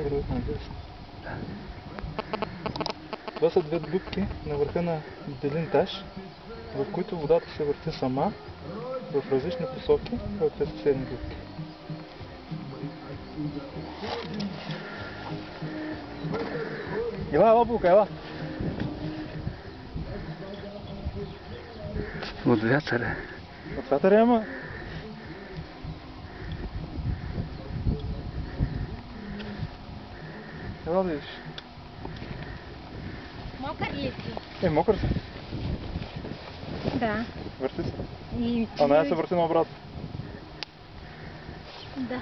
вероятно е десна. Това са две дупки на върха на един етаж, в които водата се върти сама в различни посоки в две съседни дупки. Ела, Бубка, ела! От вятъра. От вятъра, ама? Ела да видиш. Мокър ли си? Мокър си. Да. Върти се. И... А не се върти наобратно. Да.